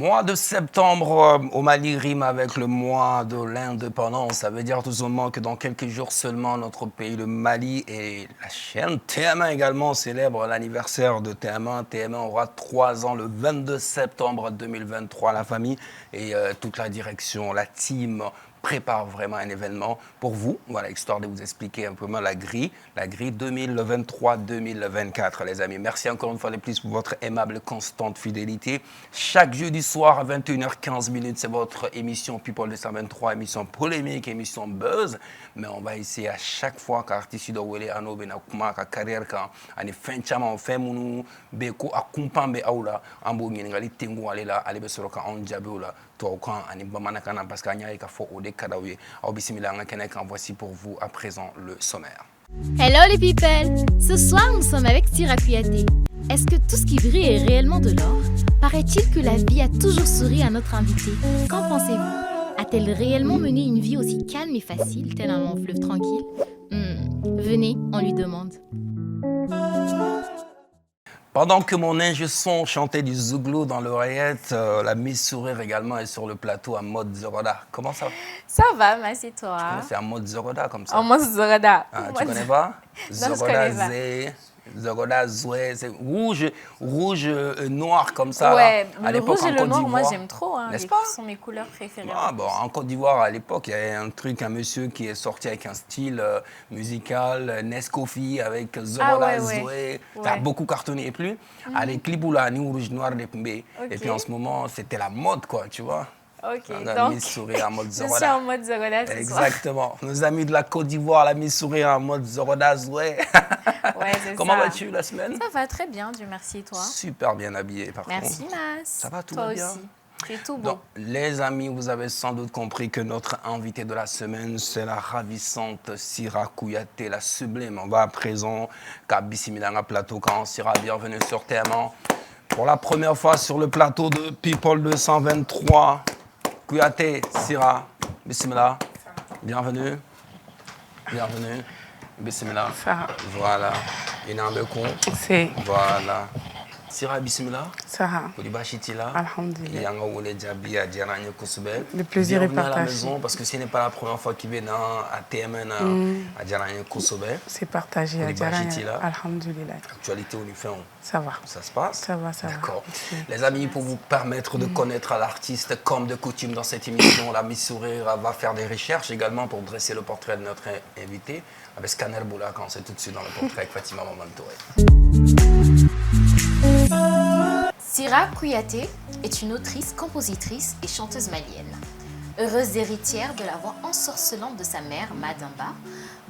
Mois de septembre au Mali rime avec le mois de l'indépendance. Ça veut dire tout simplement que dans quelques jours seulement, notre pays, le Mali, et la chaîne TM1 également célèbre l'anniversaire de TM1. TM1 aura 3 ans le 22 septembre 2023. La famille et toute la direction, la team prépare vraiment un événement pour vous, voilà, histoire de vous expliquer un peu la grille 2023-2024, les amis. Merci encore une fois de plus pour votre aimable, constante fidélité. Chaque jeudi soir à 21h15, c'est votre émission People 223, émission polémique, émission buzz. Mais on va essayer à chaque fois qu'artiste de Wele Ano Benakuma, ka carrière quand on est fin chama on fait mounou beko akumpambe aula ambo ngali tengu alela alebe soroka on diabola to quand ani bamanakana parce qu'anya ka fo ode kadawe au bismillah ngakenek en voici pour vous à présent le sommaire. Hello les people! Ce soir nous sommes avec Sira Kouyaté. Est-ce que tout ce qui brille est réellement de l'or? Paraît-il que la vie a toujours souri à notre invité? Qu'en pensez-vous? A-t-elle réellement mené une vie aussi calme et facile, tel un long fleuve tranquille? Venez, on lui demande. Pendant que mon ingé son chantait du zouglou dans l'oreillette, la Miss Sourire également est sur le plateau en mode Zoroda. Comment ça va? Ça va, merci toi. C'est en mode Zoroda comme ça. En mode Zoroda. Tu connais pas? Non, Zoroda Zé, Zoroda Zoué, c'est rouge, noir comme ça. Ouais, là. À le l'époque, rouge et en le Côte noir, moi d'Ivoire, j'aime trop. Hein, n'est-ce pas? Ce sont mes couleurs préférées. En Côte d'Ivoire, à l'époque, il y avait un monsieur qui est sorti avec un style musical, Nescofi, avec Zoroda Zoué. Ça a beaucoup cartonné. Et plus, à les clips où la rouge noir, les Pmbé. Et puis en ce moment, c'était la mode, quoi, tu vois. Ok, on a donc mis sourire en mode je Zoroda. suis en mode Zoroda ce Exactement. Nos amis de la Côte d'Ivoire l'ont mis sourire en mode Zoroda Zoué. Ouais, c'est Comment ça. vas-tu la semaine? Ça va très bien, Dieu merci, et toi? Super bien habillé par Merci, contre. Mas. Ça va, tout toi va bien? aussi. C'est tout beau. Donc, les amis, vous avez sans doute compris que notre invitée de la semaine, c'est la ravissante Sira Kouyaté, la sublime. On va à présent qu'à Bissimilanga Plateau quand Sira, bienvenue sur TM1. Pour la première fois sur le plateau de People 223. Kouyaté, Sira, Bismillah, bienvenue, bienvenue, Bismillah, voilà, Inambekon, c'est voilà, Sira, Bismillah, Sarah, Koudibachitila, alhamdulillah. Le plaisir est bienvenue à la partagé. maison parce que ce n'est pas la première fois qu'il vient à TMN à Djaranye Kosobe. C'est partagé à Djaranye, alhamdulillah. Actualité au Nufin. Ça va. Ça se passe? Ça va, ça va. D'accord. Les amis, pour vous permettre de connaître l'artiste comme de coutume dans cette émission, la Miss Sourire va faire des recherches également pour dresser le portrait de notre invité avec Scanner Boula quand c'est tout de suite dans le portrait avec Fatima Mamantouré. Sira Kouyaté est une autrice, compositrice et chanteuse malienne. Heureuse héritière de la voix ensorcelante de sa mère, Madimba,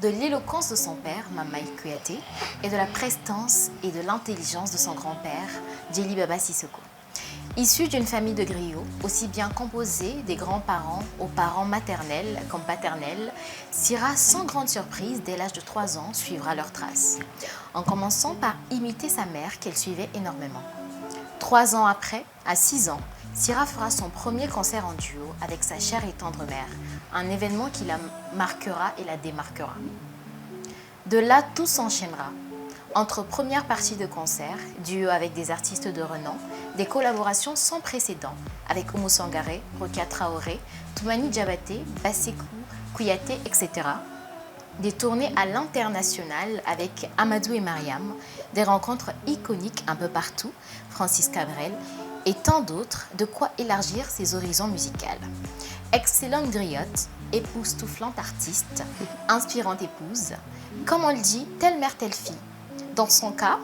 de l'éloquence de son père, Mamaï Kouyaté, et de la prestance et de l'intelligence de son grand-père, Djeli Baba Sissoko. Issue d'une famille de griots, aussi bien composée des grands-parents aux parents maternels comme paternels, Sira, sans grande surprise, dès l'âge de 3 ans, suivra leurs traces, en commençant par imiter sa mère qu'elle suivait énormément. 3 ans après, à 6 ans, Sira fera son premier concert en duo avec sa chère et tendre mère, un événement qui la marquera et la démarquera. De là, tout s'enchaînera. Entre première partie de concert, duo avec des artistes de renom, des collaborations sans précédent avec Oumou Sangaré, Rokia Traoré, Toumani Diabaté, Bassekou, Kouyaté, etc. Des tournées à l'international avec Amadou et Mariam, des rencontres iconiques un peu partout, Francis Cabrel, et tant d'autres, de quoi élargir ses horizons musicaux. Excellente griotte, époustouflante artiste, inspirante épouse, comme on le dit, telle mère, telle fille. Dans son cas,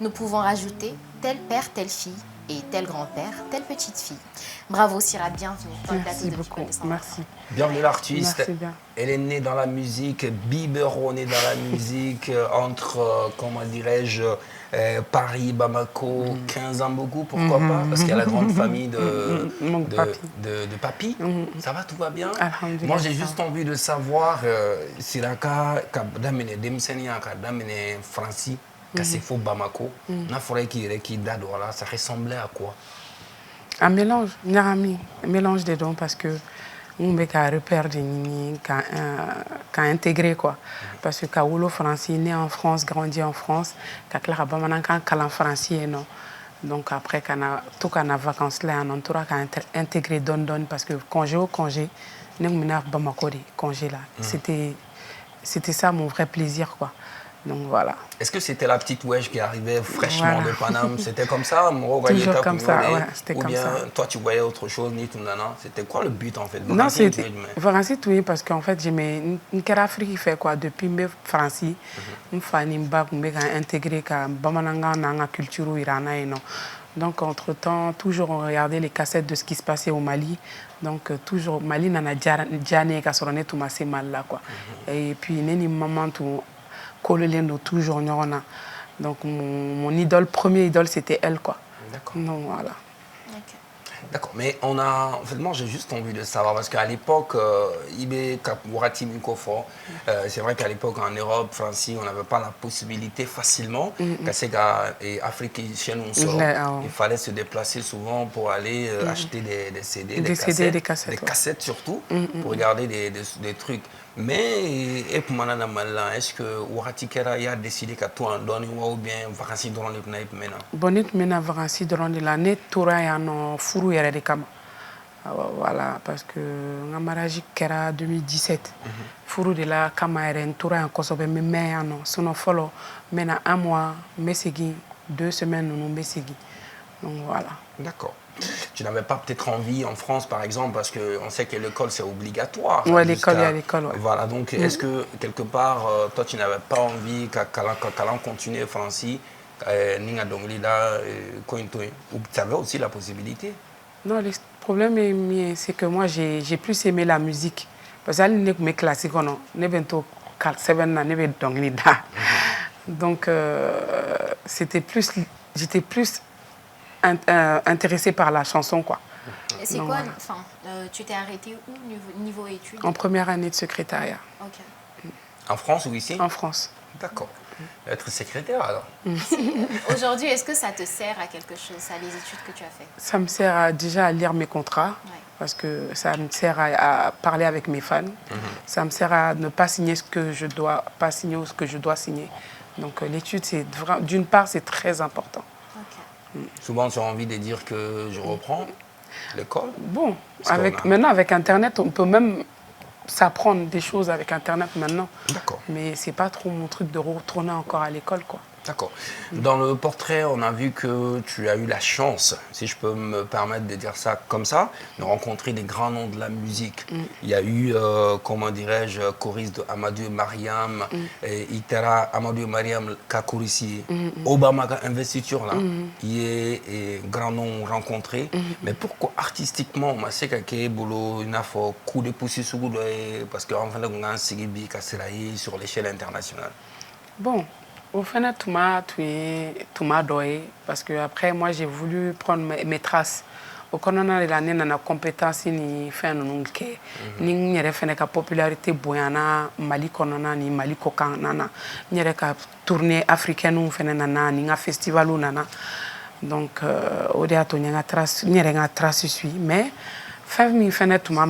nous pouvons rajouter tel père, telle fille, et tel grand-père, telle petite fille. Bravo Sira, bienvenue dans le plateau de People 223. Merci. Bienvenue l'artiste. Merci bien. Elle est née dans la musique, biberonné dans la musique, entre, comment dirais-je, Paris, Bamako, 15 ans beaucoup, pourquoi pas? Parce qu'il y a la grande famille de papy. Ça va, tout va bien? Moi, j'ai juste envie de savoir, si la cas, Kadamene Demsenia, Kadamene Francis, Kassefo Bamako, n'a forêt qui date, voilà, ça ressemblait à quoi? Un mélange, un mélange des dons parce que on a un repère qu'a intégré quoi. Parce que Kaoulo Francis né en France, grandi en France, Kakla Bamanan Kalan Français non. Donc après, tout quand on a vacances là, on aura qu'à intégrer Don parce que congé au congé, nous avons Bamako congé là. C'était ça mon vrai plaisir quoi. Donc voilà. Est-ce que c'était la petite wesh qui arrivait fraîchement de Paname? C'était comme ça? Toujours comme ça, ouais, c'était comme ça. Ou bien toi tu voyais autre chose, ni tout nana? C'était quoi le but en fait? Non, c'était Varancy oui, parce qu'en fait j'aimais une Afrique qui fait quoi depuis mes Francis, une famille m'a intégré ka bamananga nanga culture irana et non. Donc entre-temps, toujours on regardait les cassettes de ce qui se passait au Mali. Donc toujours Mali nana djane ka sorone tout massé mal là quoi. Et puis neni maman tout Kololendo toujours Nyorona. Donc mon idole, premier idole, c'était elle quoi. D'accord. Donc voilà. Ok. D'accord, mais en fait, moi j'ai juste envie de savoir parce qu'à l'époque, c'est vrai qu'à l'époque en Europe, Francie, on n'avait pas la possibilité facilement. Et Afrique, chez nous, il fallait se déplacer souvent pour aller acheter des CD, des cassettes surtout, pour regarder des trucs. Mais est-ce que Ouarati Kera a décidé qu'à toi en donne ou bien vacances dans les pneus maintenant? Bonnet mena vacances dans l'année, Toura y a un fourou et des camas. Voilà, parce que on a mariage Kera 2017. Fourou de la Cameroun, Toura en Kosovo, mais non, son follow, maintenant un mois, Messegui, 2 semaines, nous Messegui. Donc voilà. D'accord. Tu n'avais pas peut-être envie en France, par exemple, parce qu'on sait que l'école, c'est obligatoire. Oui, l'école, il y a l'école, ouais. Voilà, donc est-ce que, quelque part, toi, tu n'avais pas envie qu'elle continue Francie, Ninga Donglida, ou tu avais aussi la possibilité? Non, le problème, c'est que moi, j'ai plus aimé la musique. Parce que mes classiques, non, ne bento 7 ne Donglida. Donc, j'étais plus intéressée par la chanson quoi. Et c'est quoi, enfin, tu t'es arrêtée où niveau études? En première année de secrétariat. Ok. En France ou ici? En France. D'accord. Être secrétaire alors. Aujourd'hui, est-ce que ça te sert à quelque chose, ça, les études que tu as fait? Ça me sert déjà à lire mes contrats, parce que ça me sert à parler avec mes fans. Ça me sert à ne pas signer ce que je dois pas signer ou ce que je dois signer. Donc l'étude, d'une part, c'est très important. Souvent, tu as envie de dire que je reprends l'école? Bon, maintenant avec Internet, on peut même s'apprendre des choses avec Internet maintenant. D'accord. Mais c'est pas trop mon truc de retourner encore à l'école, quoi. D'accord. Dans le portrait, on a vu que tu as eu la chance, si je peux me permettre de dire ça comme ça, de rencontrer des grands noms de la musique. Il y a eu, comment dirais-je, choriste de Amadou Mariam, Itera Amadou Mariam Kakourisi, Obama Investiture, là, qui est grand nom rencontré. Mais pourquoi artistiquement, je sais qu'il y a un coup de poussée parce qu'en fait, on a un Sigibi Kasseraï sur l'échelle internationale? Bon. Au final, tout m'a doé parce que après moi j'ai voulu prendre mes traces. Au Canada, l'année n'a compétence ni fait non que ni n'yere fait ka popularité boyana Mali Canada ni Mali Kokan nana n'yere ka tournée africaine ou fait nana ni un festival ou nana. Donc au début on y a trace n'yere nga trace suis mais Famille fenêtre tout m'a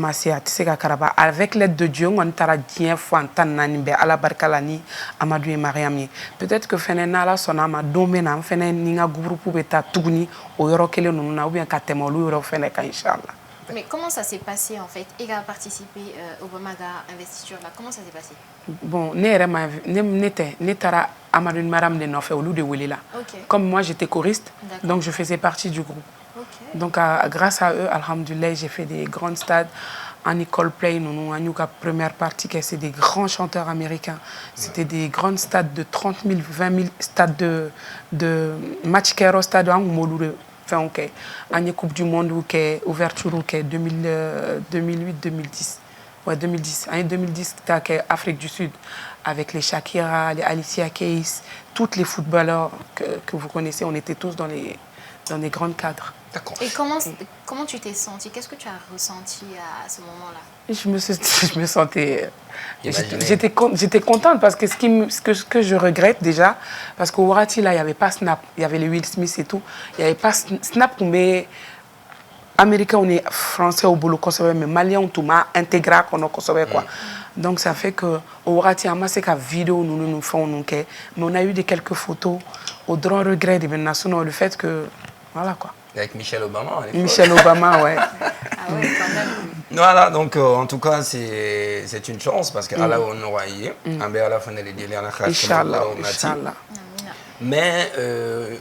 avec l'aide de Dieu on t'a dit fantan à la barkalani Amadou et Mariam peut-être que fenena la sona ma domena fenena ninga groupe beta tugni au yoro kele nuna ou bien katemolu yoro feneka inchallah. Mais comment ça s'est passé en fait? Il a participé au Bamaga Investiture là. Comment ça s'est passé? Bon, n'etara Amadou et Mariam de Nofé au lieu de Welila. Comme moi j'étais choriste, donc je faisais partie du groupe. Donc grâce à eux, alhamdoulilah, j'ai fait des grands stades. En école play, nous avons eu la première partie, c'est des grands chanteurs américains. C'était des grands stades de 30 000, 20 000 stades de match qui est stade en Moloure. Enfin, ok. En Coupe du Monde, ou ouverture, 2008-2010. Ouais, 2010. En 2010, c'était Afrique du Sud, avec les Shakira, les Alicia Keys, tous les footballeurs que vous connaissez, on était tous dans les grands cadres. Et comment tu t'es sentie? Qu'est-ce que tu as ressenti à ce moment-là? Je me sentais... J'étais contente parce que ce que je regrette déjà, parce qu'au Warati, là, il n'y avait pas Snap, il y avait les Will Smith et tout. Il n'y avait pas Snap, mais Américain, on est français au boulot Kosovo, mais Malien, on tout m'a intégré au Kosovo, quoi. Donc ça fait que au Warati, on a fait une vidéo, nous faisons, mais on a eu quelques photos. Au grand regret des nationaux, le fait que Voilà quoi. Avec Michelle Obama à l'époque. Michelle Obama, ouais. Ah ouais, quand même. Voilà, donc en tout cas, c'est une chance parce que Allah on aura y à la fin de l'idée, Inch'Allah, Inch'Allah. mais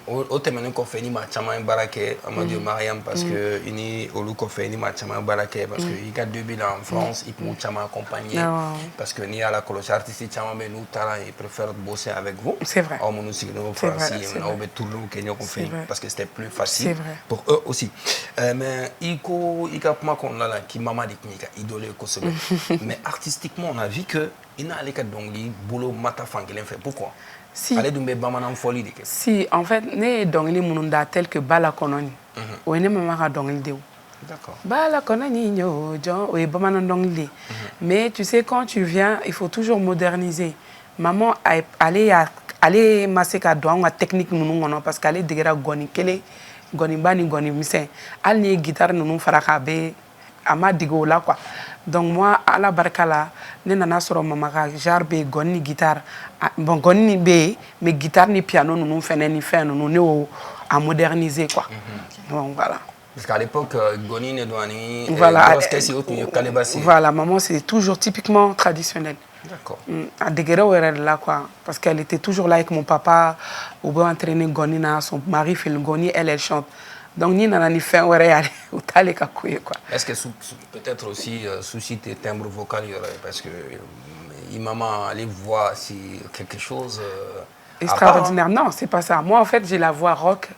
au thème qu'on fait ni matchama barake Amadio Mariam parce que ini olu qu'on fait ni matchama barake parce que il y a 2000 ans en France il peut chama accompagner parce que ni à la cloche artistique chama mais nous talent ils préfèrent bosser avec vous. C'est vrai. On nous signe au français on a tourné au Kenya qu'on fait parce que c'était plus facile pour eux aussi. Mais iko pas qu'on là qui maman dit qu'il idole kosobe. Mais artistiquement on a vu que il n'a allé que dongi boulot matafan qu'il fait. Pourquoi? Si, si, en fait, ne dongili mununda tel que bala kononi. O ene mama dongili deu. D'accord. Bala kononi nyo jon o e bamana dongili. Mais tu sais quand tu viens, il faut toujours moderniser. Maman aller maseka doanga technique munungono parce qu'elle degera goni kele goni bani goni mise. Al ni guitare nunu faraka be ama digo là quoi. Donc moi à la barkala ne nana soro mama ka jarbe goni guitare bon goni be mais guitare ni piano nous fene ni fait nous ne à moderniser quoi. Donc voilà. Parce qu'à l'époque goni ne doit ni voilà voilà maman c'est toujours typiquement traditionnel. D'accord. À degré là quoi parce qu'elle était toujours là avec mon papa au bon entraîner goni na son mari fait le goni elle chante. Donc, ni nana ni fait ou t'allais kakouye quoi. Est-ce que peut-être aussi souci tes timbres vocaux parce que maman allait voir si quelque chose extraordinaire. Non, c'est pas ça. Moi en fait, j'ai la voix rock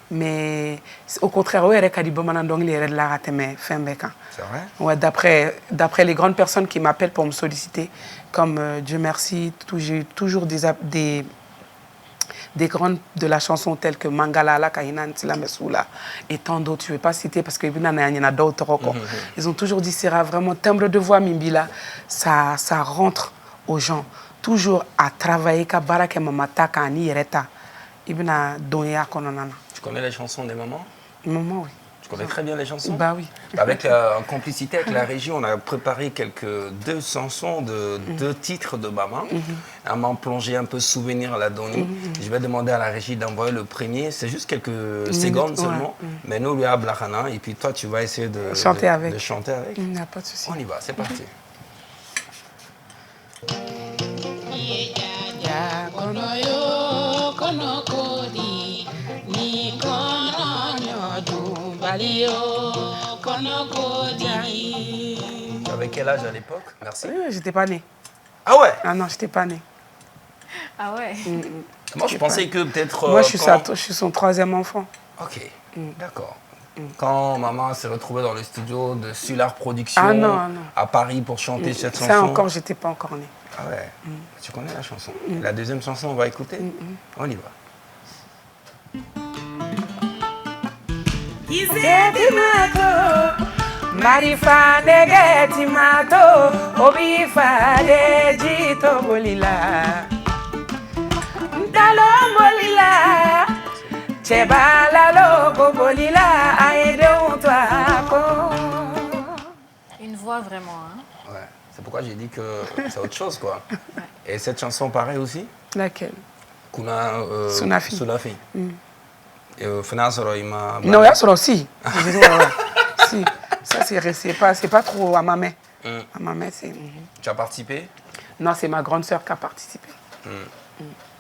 mais au contraire ouais elle bomana donc les la raté mais fin bec. C'est vrai? Ouais, d'après les grandes personnes qui m'appellent pour me solliciter comme Dieu merci, j'ai toujours des grandes de la chanson telles que Mangala, Kaina, Ntila Messoula et tant d'autres, je ne vais pas citer parce qu'il y en a d'autres. Ils ont toujours dit, c'est vraiment timbre de voix, Mimbila, ça rentre aux gens. Toujours à travailler, à baraka mamata, à ni yereta. Tu connais les chansons des mamans? Maman, oui. Tu connais très bien les chansons? Bah oui. Avec en complicité avec la régie, on a préparé deux chansons de deux titres de maman. À m'en plonger un peu souvenir là-dedans. Je vais demander à la régie d'envoyer le premier. C'est juste quelques secondes seulement. Mais nous, lui, à Blachana. Et puis toi, tu vas essayer de chanter avec. Il n'y a pas de souci. On y va, c'est parti. Tu avais quel âge à l'époque? Merci. J'étais pas née. Ah ouais? Ah non, j'étais pas née. Ah ouais? Moi, je pensais que peut-être... Moi, je suis son troisième enfant. Ok, d'accord. Quand maman s'est retrouvée dans le studio de Sular Productions à Paris pour chanter cette chanson... Ça encore, j'étais pas encore née. Ah ouais, tu connais la chanson. La deuxième chanson, on va écouter. On y va. Marifa negeti mato obifa jito bolila dalo bolila chebala logo bolila aide toi. Une voix vraiment hein. Ouais, c'est pourquoi j'ai dit que c'est autre chose quoi. Et cette chanson pareil aussi? Laquelle? Kuna Sunafi. Non, il y a ça aussi. Si. Ça, c'est pas trop à ma main. À ma main, c'est... Tu as participé? Non, c'est ma grande sœur qui a participé.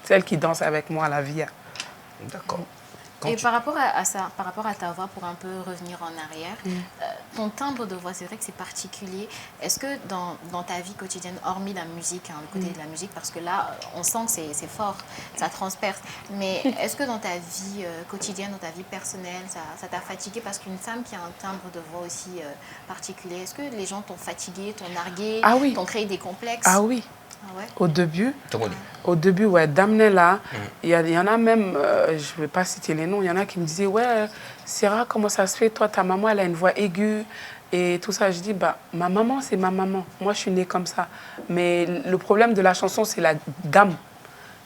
Celle qui danse avec moi à la VIA. D'accord. Et par rapport à ça, par rapport à ta voix, pour un peu revenir en arrière, ton timbre de voix, c'est vrai que c'est particulier. Est-ce que dans ta vie quotidienne, hormis la musique, hein, le côté de la musique, parce que là, on sent que c'est fort, ça transperce, mais est-ce que dans ta vie quotidienne, dans ta vie personnelle, ça t'a fatigué? Parce qu'une femme qui a un timbre de voix aussi particulier, est-ce que les gens t'ont fatigué, t'ont nargué, t'ont créé des complexes? Ah oui. Ah ouais. Au début, ouais, d'amener là, il y en a même, je ne vais pas citer les noms, il y en a qui me disaient, ouais, Syrah, comment ça se fait, toi, ta maman, elle a une voix aiguë et tout ça. Je dis, bah, ma maman, c'est ma maman. Moi, je suis née comme ça. Mais le problème de la chanson, c'est la gamme.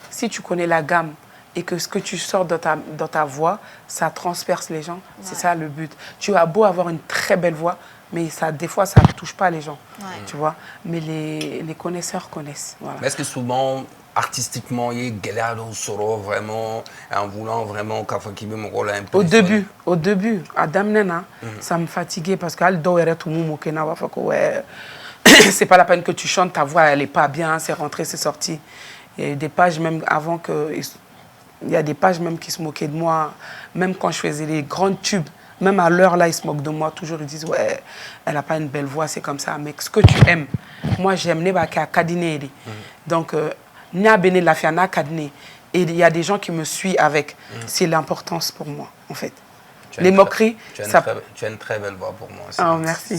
Si tu connais la gamme et que ce que tu sors dans ta voix, ça transperce les gens, c'est ça le but. Tu as beau avoir une très belle voix, mais ça, des fois, ça ne touche pas les gens, tu vois. Mais les connaisseurs connaissent. Voilà. Mais est-ce que souvent, artistiquement, il y a galère soro vraiment en voulant vraiment k'a fɔ k'i bɛ mɔgɔw la impressionner. Au début, à Damnena, ça me fatiguait parce que Aldo était tout le monde moqué, ouais, c'est pas la peine que tu chantes, ta voix elle est pas bien, c'est rentré, c'est sorti. Il y a des pages même avant que, il y a des pages même qui se moquaient de moi, même quand je faisais les grands tubes. Même à l'heure là, ils se moquent de moi. Toujours, ils disent, ouais, elle n'a pas une belle voix, c'est comme ça. Mais ce que tu aimes, moi j'aime, donc, Nia Bene Lafiana Kadine. Et il y a des gens qui me suivent avec. C'est l'importance pour moi, en fait. Les moqueries, tu as une très belle voix pour moi. Oh, merci.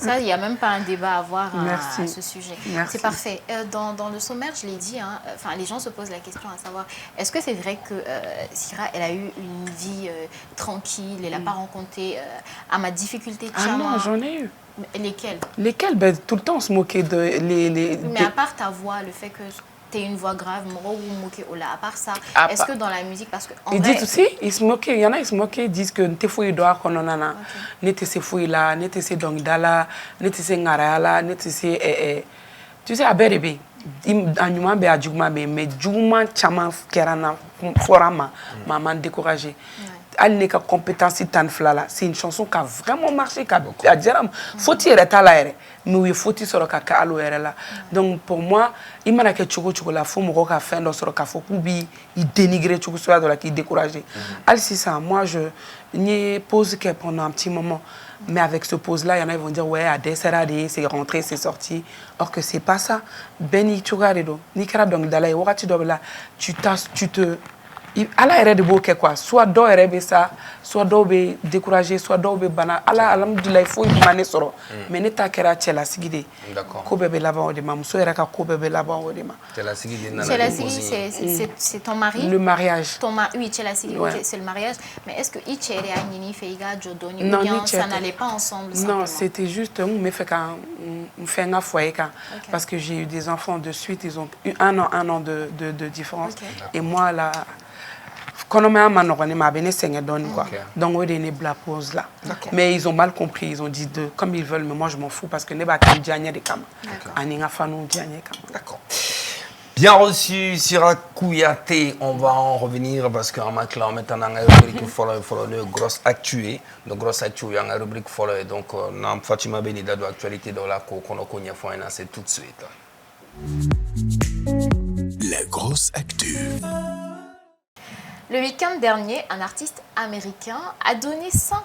Ça, il n'y a même pas un débat à avoir à ce sujet. Merci. C'est parfait. Dans le sommaire, je l'ai dit, hein, les gens se posent la question à savoir, est-ce que c'est vrai que Sira, elle a eu une vie tranquille, elle n'a pas rencontré à ma difficulté de Ah non, j'en ai eu. Lesquelles? Lesquelles? Ben, tout le temps, on se moquait de... Mais à part ta voix, le fait que tu es une voix grave, à part ça, est-ce que dans la musique, parce que ils disent aussi, ils se moquaient, il y en a ils se moquaient, ils disent que n'était fouille doigt qu'on en a, n'était se fouille là, n'était se dongdala, n'était se ngarala, n'était se tu sais à Berebe, anyuma be adjuma be, mais juma chama kerana forama, maman découragée. Elle n'est qu'à compétence tan flala. C'est une chanson qui a vraiment marché, qui a dit faut-il être à l'air, mais il faut-il se recaler à l'air là. Donc pour moi, il m'a dit que tu la faut me recaler dans ce recaler, faut qu'il dénigre tu sois dans la qui découragé. Alors c'est ça, moi je n'y pose que pendant un petit moment, mais avec ce pause là, il y en a qui vont dire ouais à desserrer, c'est rentré, c'est sorti, or que c'est pas ça. Beni tu regardes, ni kara donc d'aller, wakati dobla, tu te ala yɛrɛ de b'o kɛ quoi, soit dɔw yɛrɛ bɛ sa, soit dɔw bɛ découragé, soit dɔw bɛ bana. Ala alhamdulilayi foyi ma ne sɔrɔ, mais ne ta kɛra cɛlasigi de ye. Ko bɛɛ bɛ laban o de ma, muso yɛrɛ ka ko bɛɛ bɛ laban o de ma. Cɛlasigi, c'est ton mari? Le mariage. Oui, cɛlasigi, ok, c'est le mariage. Mais est-ce que i cɛ yɛrɛ y'a ɲini fɛ i ka jɔ dɔɔni, ou bien ça n'allait pas ensemble? Non, c'était juste n me fait ka n fɛ n ka foyer kan, parce que j'ai eu des enfants de suite, ils ont eu un an de différence, et moi là. Kɔnɔmaya ma nɔgɔn ne ma, a bɛ ne sɛgɛn dɔɔni quoi. Donc o de ye ne bila pause là. Mais ils ont mal compris, ils ont dit comme ils veulent, mais moi je m'en fous parce que ne b'a kɛ n diya ɲɛ de kama ani n ka faniw diya ɲɛ kama. D'accord. Bien reçu, Sira Kouyaté. On va en revenir parce qu'en maintenant, on a une rubrique follow de grosse actu. De grosse actu, il y a une rubrique follow. Donc, on a Fatima Benida de l'actualité dans la cour qu'on a connue, c'est tout de suite. La grosse actu. Le week-end dernier, un artiste américain a donné $50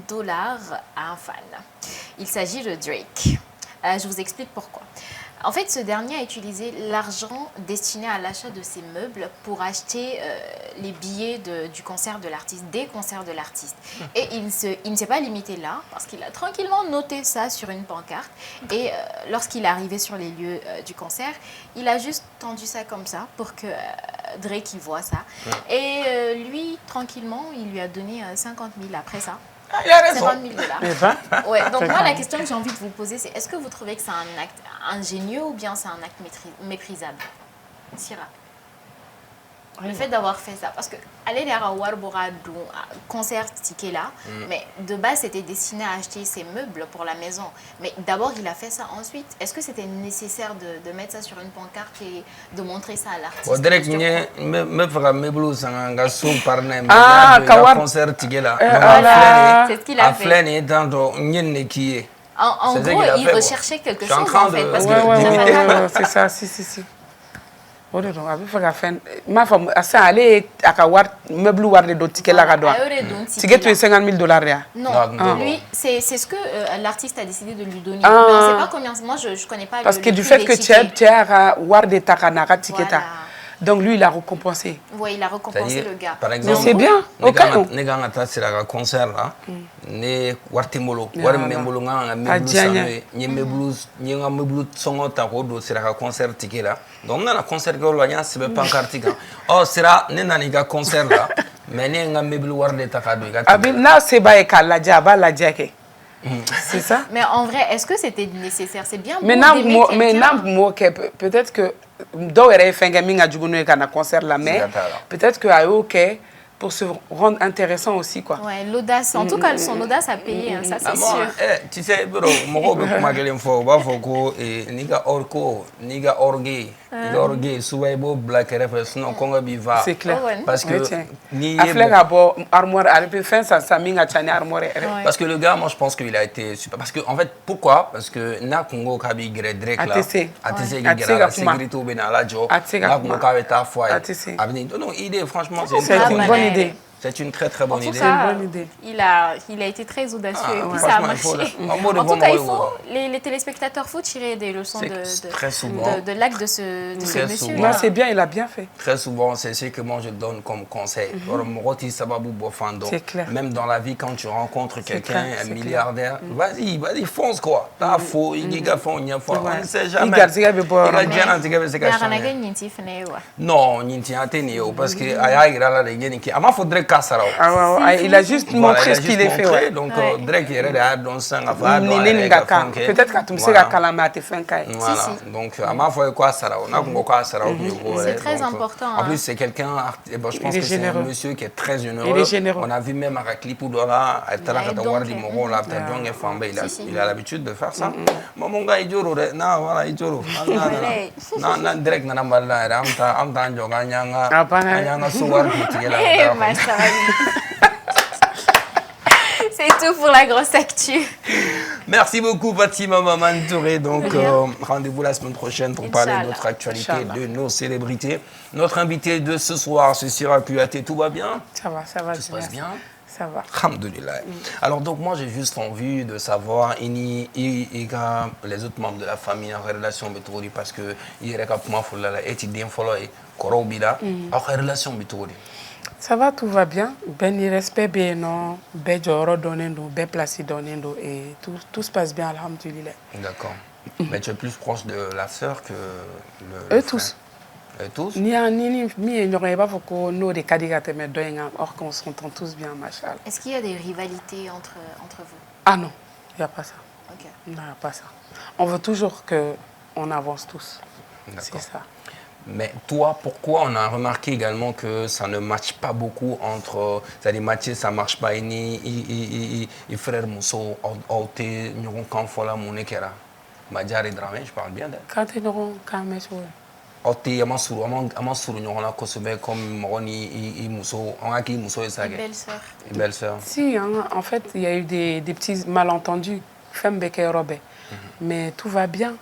000 à un fan. Il s'agit de Drake. Je vous explique pourquoi. En fait, ce dernier a utilisé l'argent destiné à l'achat de ses meubles pour acheter les billets du concert de l'artiste, des concerts de l'artiste. Et il ne s'est pas limité là, parce qu'il a tranquillement noté ça sur une pancarte. Et lorsqu'il est arrivé sur les lieux du concert, il a juste tendu ça comme ça pour que Drake y voit ça. Et lui, tranquillement, il lui a donné 50 000 après ça. Ah, il a raison. 50 000 $. Ouais, donc moi, la question que j'ai envie de vous poser, c'est est-ce que vous trouvez que c'est un acte ingénieux ou bien c'est un acte méprisable? Sira. Le fait d'avoir fait ça, parce que aller à Warbora concert ticket là, mais de base c'était destiné à acheter ses meubles pour la maison. Mais d'abord il a fait ça ensuite. Est-ce que c'était nécessaire de mettre ça sur une pancarte et de montrer ça à l'artiste? Direct me fera mes blouses en gasso par nem. Concert ticket là. C'est ce qu'il a fait. En gros, il recherchait quelque chose en fait. Parce que c'est ça, si. O de don a bɛ fɛ ka fɛn n m'a faamu sisan ale a ka wari meuble wari de don ticket la ka don ticket tun ye $50 000 de ya. Non, lui c'est ce que l'artiste a décidé de lui donner. On sait pas combien, moi je connais pas. Parce que du fait que cɛ a ka wari de ta ka n'a ka ticket ta. Donc lui, il a récompensé. Oui, il a récompensé le gars. Par exemple, c'est bien. Ok. Ne kan ka taa sira ka concert là. Ne wari tɛ n bolo. Wari min bɛ n bolo n kan ka meuble san n'o ye. N ye n ka meuble sɔngɔ ta k'o don sira ka concert ticket la. Donc n nana concert kɛyɔrɔ la n y'a sɛbɛn pancarte kan. Ɔ sira ne nana i ka concert la. Mais ne ye n ka meuble wari de ta k'a don i ka ticket la. N'a se b'a ye k'a lajɛ a b'a lajɛ kɛ. C'est ça. Mais en vrai, est-ce que c'était nécessaire? C'est bien. Mais peut-être que dɔw yɛrɛ ye fɛn kɛ min ka jugu n'o ye ka na concert la, mais peut-être que a y'o kɛ pour se rendre intéressant aussi quoi. Ouais, l'audace. En tout cas, son audace a payé, hein, ça c'est sûr. Tu sais, bro, mɔgɔw bɛ kuma kelen fɔ, u b'a fɔ ko n'i ka or ko, n'i ka orgueil L'orgue, souvent, il black RF, sinon, Congo Biva. C'est clair. Oh, ouais. Parce que, a filɛ ka bɔ armoire a bɛ fɛn san san min ka ca ni armoire yɛrɛ. Ouais. parce que le gars, moi, je pense qu'il a été super. Parce que, en fait, pourquoi? Parce que, na Congo, Kabi, Greg, là. ATC. ATC, ATC, la sécurité, ben, à la job. ATC, Na Congo, Kabi, ta foi. ATC. Non, idée, franchement, C'est une bonne idée. C'est une très, très bonne En tout idée. cas, bonne idée. il a été très audacieux et puis ça a franchement, marché. il faut- En tout cas, les téléspectateurs, faut tirer des leçons C'est très souvent. de l'acte de ce Très monsieur. souvent. Non, c'est bien, il a bien fait. Très souvent, c'est ce que moi je donne comme conseil. C'est clair. Même dans la vie, quand tu rencontres quelqu'un, clair, un c'est milliardaire, vas-y, fonce quoi. T'as faux, il y a fond, il y a fond. On ne sait jamais. I garisɛgɛ bɛ bɔ Il yɔrɔ a min. déjà un tigre, c'est Mais caché. Aranagé Ninti fene wa. Non, il y a un tennis, parce que Aya Irala de Yeniki. Ama faudrait casser. Ah, ouais, il a juste montré ce qu'il a fait. Ouais. Donc, Ouais. Drake, il est dans 5 à Peut-être que tu me sais que Kalama a été fait un cas. Voilà. Si. Donc, à ma foi, quoi, ça on a quoi, ça C'est très important, En hein. plus, c'est quelqu'un, bon, je pense Il est que c'est un généreux. monsieur qui est très généreux. Il est généreux. On a vu même à Clipoudola, à Talaka donc, Tawar Dimoro, là, Tadjong et Fambé, il a l'habitude de faire ça. Mon gars, il jure, non, voilà, il jure. Non, direct, non, non, Amta, Njoga, Nyanga, Ah, pas Nyanga, Souar, Eh, ma chérie. C'est tout pour la grosse actu. Merci beaucoup, Fatima Maman Touré. Donc, rendez-vous la semaine prochaine pour parler de notre actualité, de nos célébrités. Notre invité de ce soir, c'est Sira Kouyaté. Tout va bien? Ça va, ça va. Tout se passe bien? Ça va. Alhamdoulilah. Alors, donc, moi, j'ai juste envie de savoir, les autres membres de la famille en relation avec toi, parce que il y a relation avec toi. Ça va, tout va bien. Ben, il respect bien, non. Ben, joro donendo, ben, place donendo, et tout se passe bien, alhamdoulilah. D'accord. Mais tu es plus proche de la sœur que le Eux frère. tous. Eux tous? Ni il n'y aurait pas faut nous des candidats, mais or qu'on s'entend tous bien, machallah. Est-ce qu'il y a des rivalités entre vous? Ah non, il n'y a pas ça. Ok. Non, il n'y a pas ça. On veut toujours qu'on avance tous. C'est ça. Mais toi, pourquoi on a remarqué également que ça ne matche pas beaucoup entre... C'est-à-dire, matcher, ça ne marche pas. Et frère Mousso, Aote, Nyoron Kanfola, Mounekera. Madjari Dramé, je parle bien d'elle. Quand tu n'auras qu'un mec, Aote, Amansuru, Nyoron a Kosobe comme Moroni, Mousso, on a qui Mousso et Sage. Belle-sœur. Une belle-sœur. Si, hein, en fait, il y a eu des petits malentendus. Femme Beke Robert. Mais tout va bien.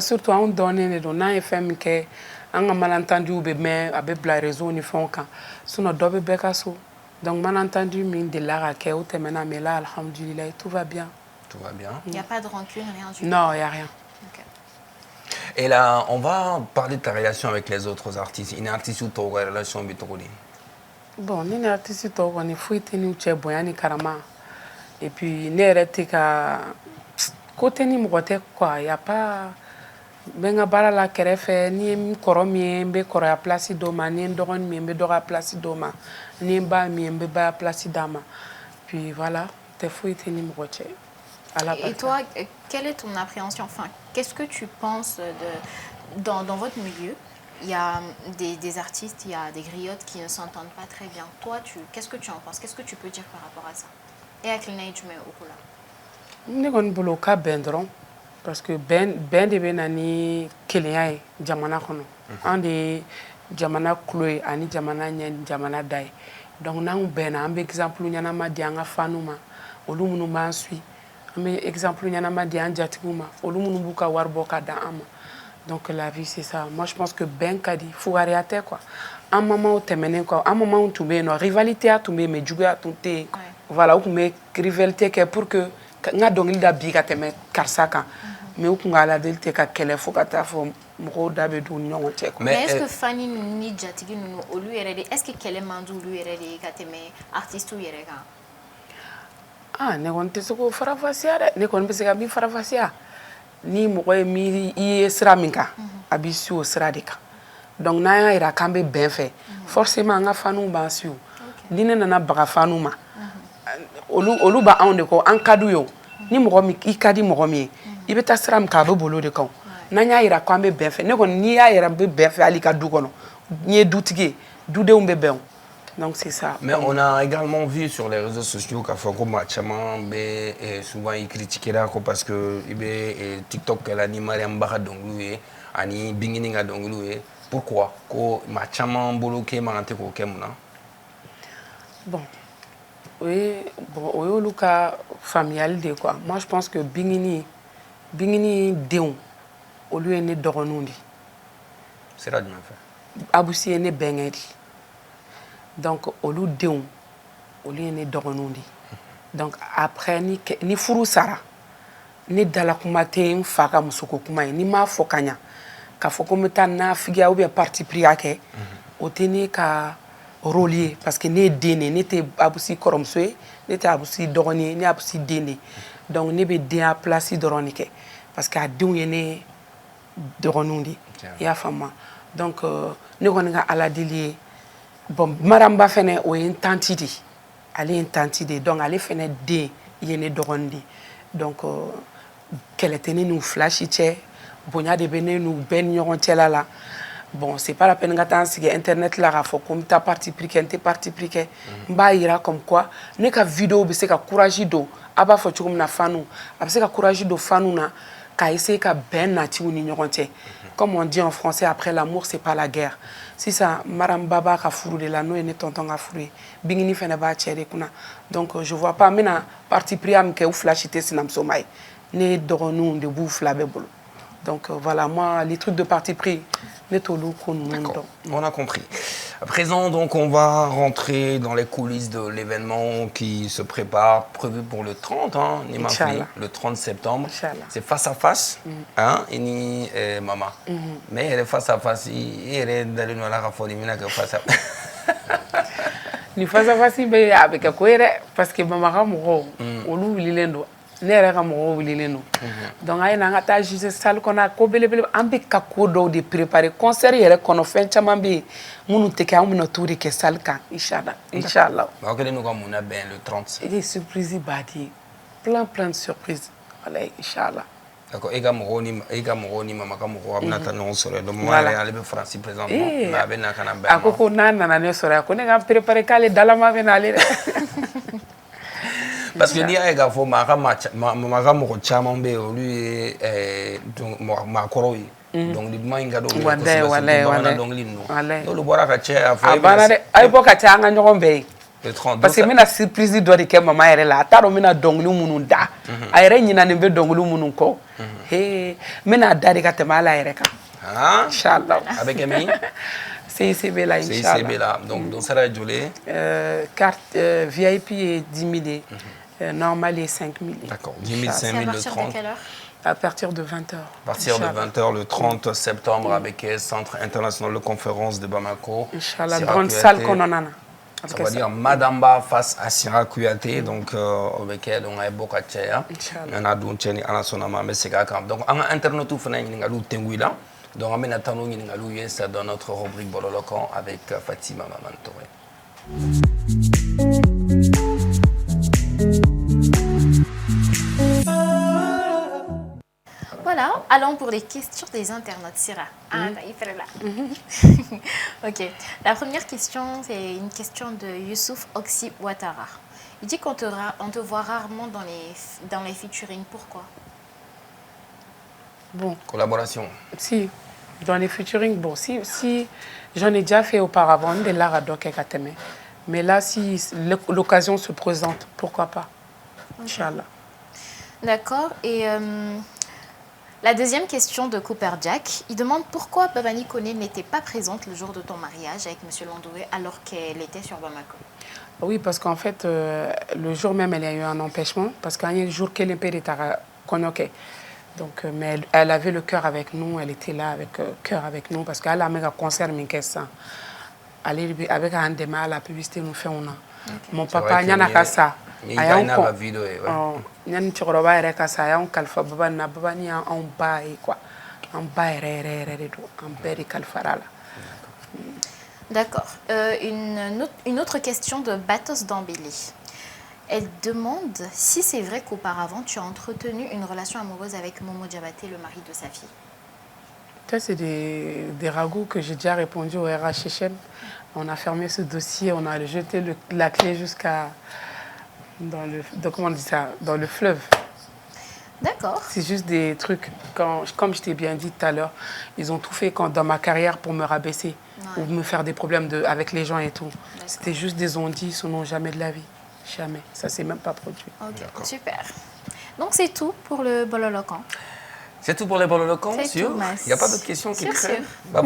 Surtout on donne les dons et femmes qui ont malentendu ou bien avec la raison ni font quand sinon dobe bekaso donc malentendu mine de la raquette ou temena mais là alhamdulillah tout va bien. Tout va bien. Il n'y a pas de rancune, rien du tout. Non, il n'y a rien. Ok. Et là, on va parler de ta relation avec les autres artistes. Une artiste ou ta relation avec toi? Bon, ni artiste to on est fouité ni uche boyani karama et puis ne rete ka côté ni mɔgɔ quoi, y a pas benga bara la kɛrɛfɛ ni m kɔrɔ min ye n bɛ kɔrɔya place dɔ ma ni n dɔgɔnin min ye n bɛ dɔgɔya place dɔ ma ni n ba min ye n bɛ ba place d'a ma puis voilà tɛ foyi tɛ ni mɔgɔ cɛ. Et toi, quelle est ton appréhension? Enfin, qu'est-ce que tu penses dans votre milieu? Il y a des artistes, il y a des griottes qui ne s'entendent pas très bien. Toi, qu'est-ce que tu en penses? Qu'est-ce que tu peux dire par rapport à ça? Et avec l'âge, mais au là. Ne kɔni bolo ka bɛn dɔrɔn parce que bɛn de bɛ na ni kelenya ye jamana kɔnɔ an de ye jamana kulo ye ani jamana ɲɛ ni jamana da ye donc n'an bɛnna an bɛ exemple ɲɛnama di an ka faniw ma olu minnu b'an suit an bɛ exemple ɲɛnama di an jatigiw ma olu minnu b'u ka wari bɔ ka da an ma donc la vie c'est ça. Moi je pense que bɛn ka di fugariya tɛ quoi an mamaw tɛmɛnen kɔ an mamaw tun bɛ yen nɔ rivalité tun bɛ yen mais juguya tun tɛ yen voilà u tun bɛ rivalité kɛ pour que nga dongili da bi ka tɛmɛ karisa kan mais u kun ka aladeli tɛ ka kɛlɛ fo ka taa fɔ mɔgɔw da bɛ don ni ɲɔgɔn cɛ. Mais est-ce que Fanny ni jatigi ninnu olu yɛrɛ de est-ce que kɛlɛ man di olu yɛrɛ de ye ka tɛmɛ artiste yɛrɛ kan? Ah ne kɔni tɛ se k'o farafasiya dɛ ne kɔni bɛ se ka min farafasiya ni mɔgɔ ye miiri i ye sira min kan a b'i si o sira de kan donc n'an y'a yira k'an bɛ bɛn fɛ forcément an ka faniw b'an si o ni ne nana baga faniw ma olu ba anw de kɔ an ka d'u ye o ni mɔgɔ min i ka di mɔgɔ min ye i bɛ taa sira min kan a bɛ boli o de kan n'an y'a yira k'an bɛ bɛn fɛ ne kɔni n'i y'a yira n bɛ bɛn fɛ hali ka du kɔnɔ n'i ye dutigi ye dudenw bɛ bɛn o donc c'est ça. Mais on a également vu sur les réseaux sociaux qu'à fois comme Chaman souvent il critiquait là parce que TikTok elle anime Mariam Bara donc lui ani bingini nga dongulu ye pourquoi ko ma chama boloke mangante ko kemuna Bon, oui, le cas familial de quoi. Moi, je pense que bingini déon, au lieu de doranondi. c'est là du même fait. Abousi est né bengedi. Donc, au lieu déon, au lieu de doranondi. Donc, après, ni furu sara, ni dalakumate faka musoko kuma ni ma fokanya. Ka fokometa na figia ou bien parti priake, au tene ka relier parce que ne dene ne te abusi koromsoe ne te abusi doroni ne abusi dene donc ne be den a place doronike parce que a denw ye ne doronundi ya fama donc ne kɔni ka ala deli ye bon maramba fɛnɛ o ye n tanti de ale ye n tanti de donc ale fɛnɛ den ye ne dɔgɔni de donc kɛlɛ tɛ ne n'u fila si cɛ bonya de bɛ ne n'u bɛɛ ni ɲɔgɔn cɛla la. Bon, c'est pas la peine d'attendre sur Internet là, comme tu as parti pris, tu parti pris. Mba ira comme quoi, ne ka vidéo be se ka courage do, aba fo chugum na fanu, aba se ka courage do fanu na, ka essayer ka ben na ti uni ñogonte. Comme on dit en français, après l'amour, c'est pas la guerre. Si ça, maram baba ka furu de la no et ne tonton ka furu, bingini fene ba chere kuna. Donc, je vois pas, mena parti pris am ke ou flashité sinam somay. Ne doronu de bou flabe bolo. Donc, voilà, moi, les trucs de parti pris, on a compris. À présent, donc, on va rentrer dans les coulisses de l'événement qui se prépare, prévu pour le 30, hein, le 30 septembre. C'est face à face, hein, et ni maman. Mais elle est face à face, il est dans le noir à fond, il est face à face. Ni face à face, il avec un cohérent, parce que maman, on loue l'île. Ne yɛrɛ ka mɔgɔw wililen don donc a ye n'an ka taa juger salle kɔnɔ a ko belebele an bɛ ka ko dɔw de préparer concert yɛrɛ kɔnɔ fɛn caman bɛ yen minnu tɛ kɛ an bɛna t'o de kɛ salle kan inchallah aw kɛlen don ka mun labɛn le 30 et des surprises baden plein de surprises voilà inchallah d'accord e ka mɔgɔw ni mama ka mɔgɔw a bɛna taa ɲɔgɔn sɔrɔ donc mama yɛrɛ ale bɛ Faransi présentement mais a bɛ na ka na bɛn a ko n'a nana ne sɔrɔ yan ko ne ka préparer k'ale dalama bɛ n'ale dɛ. Parce que l'IA est faux, ma chama be lui ma koroi donc di manga do donc lino do le bora ka che a fa ay boka cha nga ñogon be le 30 parce que mina surprise do de ke mama yere la taro mina donglu munun da ay re nyina ne be donglu munun ko he mina dari ka temala yere ka inchallah avec Emi CICB là inchallah CICB là donc ça va jouer carte VIP est 10 000 normal est 5 000. D'accord, 10 000, 5 000 le 30. À partir de 20h. À partir de 20h le 30 septembre avec le Centre international de conférence de Bamako. Inch'Allah, grande salle qu'on en a. Ça va dire Madamba face à Sira Kouyaté, donc avec elle, on a beaucoup de choses. On a donc Tcheni à la Sonama, mais c'est quand donc en internet tout fait une galou tenguila. Donc on a maintenant une galou yes dans notre rubrique Bololokan avec Fatima Mamantoré. Voilà, allons pour les questions des internautes, Sira. Ah, il fait là. Ok, la première question, c'est une question de Youssouf Oxy Ouattara. Il dit qu'on te voit rarement dans les featuring. Pourquoi? Bon. Collaboration. Si, dans les featuring, bon, si j'en ai déjà fait auparavant, de l'art à Kateme. Mais là, si l'occasion se présente, pourquoi pas? Inch'Allah. D'accord, et... la deuxième question de Cooper Jack, il demande pourquoi Babani Koné n'était pas présente le jour de ton mariage avec M. Landoué alors qu'elle était sur Bamako. Oui, parce qu'en fait, le jour même, elle a eu un empêchement, parce qu'il y a un jour qu'elle était à Konyoke. Donc, mais elle avait le cœur avec nous, elle était là avec cœur avec nous, parce qu'elle a un concert, mais qu'est-ce que avec un démarrage, la publicité nous fait, mon papa, il y en a qu'à ça. Aya na vidéo ñan ci xoro bay rek sa ya on kalfa baba na baba ni on bay quoi on bay re do on beri kalfarala. D'accord. Une autre question de Batos Dambélé. Elle demande si c'est vrai qu'auparavant tu as entretenu une relation amoureuse avec Momo Diabaté, le mari de sa fille. Ça c'est des ragots que j'ai déjà répondu au RHHM. On a fermé ce dossier, on a jeté la clé jusqu'à comment on dit ça, dans le fleuve. D'accord. C'est juste des trucs, comme je t'ai bien dit tout à l'heure, ils ont tout fait dans ma carrière pour me rabaisser ou me faire des problèmes avec les gens et tout. C'était juste des on-dit, sinon jamais de la vie. Jamais. Ça s'est même pas produit. Ok, super. Donc c'est tout pour le Bololocan. C'est tout pour les bololocans, C'est sûr. tout, Il Mas. n'y a pas d'autres questions qui Sûr, traînent. sûr. Bah,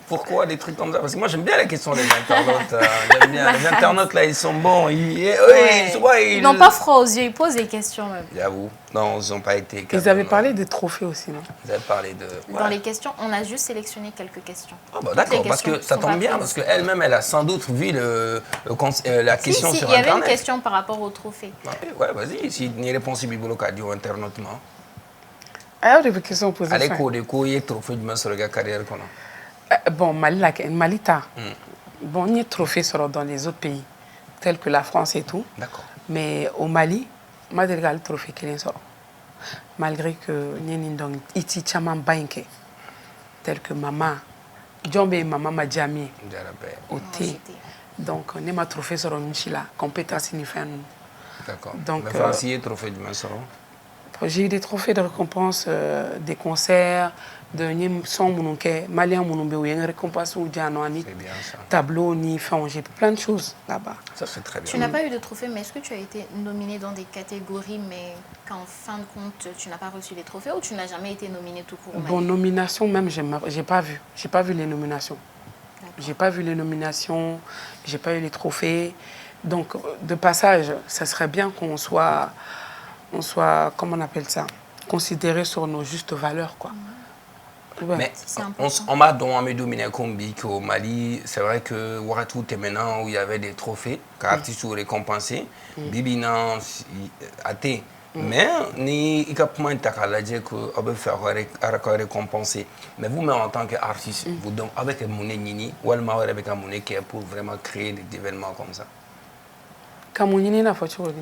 pourquoi des trucs comme ça? Parce que moi, j'aime bien les questions des internautes. J'aime bien. Les internautes, là, ils sont bons. Ils Ils n'ont pas froid aux yeux, ils posent des questions même. J'avoue. Non, ils n'ont pas été... Ils avaient parlé des trophées aussi, non? Ils avaient parlé de... Dans les questions, on a juste sélectionné quelques questions. Ah bah Toutes d'accord, les parce que questions ça sont tombe pas bien, prises. parce qu'elle-même, elle a sans doute vu la question Si, sur il y avait Internet. une question par rapport au trophée. Ouais, vas-y. Si il y a réponse, il y a radio internaute. Ah, il y a des questions posées. Allez, il y a trophée de sur la carrière. Bon, Malita. Bon, il y a des trophées dans les autres pays, tels que la France et tout. D'accord. Mais au Mali, je n'ai pas le trophée qui est sorti. Malgré que nous avons été chaman banque, tel que maman, Djombe et maman Madjami, au thé. Donc, nous avons trophée sur la compétence ni fait. D'accord. Donc, mais France, il y a trophée de Mansoro. J'ai eu des trophées de récompense, des concerts, de son mounouké, malien mounouké, où il y a une récompense ou dianoani, tableau, ni fin, j'ai plein de choses là-bas. Ça, c'est très bien. Tu n'as pas eu de trophée, mais est-ce que tu as été nominé dans des catégories, mais qu'en fin de compte, tu n'as pas reçu les trophées ou tu n'as jamais été nominé tout court? Bon, nomination même, j'ai pas vu. J'ai pas vu les nominations. J'ai pas vu les nominations, j'ai pas eu les trophées. Donc, de passage, ça serait bien qu'on soit, comment on appelle ça, considéré sur nos justes valeurs, quoi. Ouais. Mais on m'a dominé combi qu'au Mali, c'est vrai que Waratou était maintenant où il y avait des trophées, car artistes récompensés, Bibina a été. Mais ni il y a point de que on veut faire récompenser. Mais vous-même en tant qu'artiste, vous donc avec un monnaie nini ou avec un monnaie qui est pour vraiment créer des événements comme ça.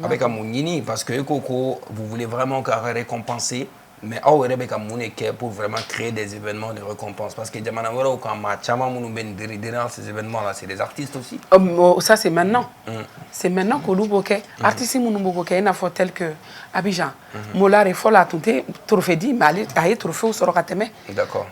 Avec un monnaie parce que vous voulez vraiment récompenser. Mais avec un monnaie qui est pour vraiment créer des événements de récompense. Parce que ces événements-là, c'est des artistes aussi. Ça, c'est maintenant. C'est maintenant que nous avons des artistes tels que Abidjan. Molar et Fola, tout est trophée dit, mais il trophée au Sorokateme. D'accord.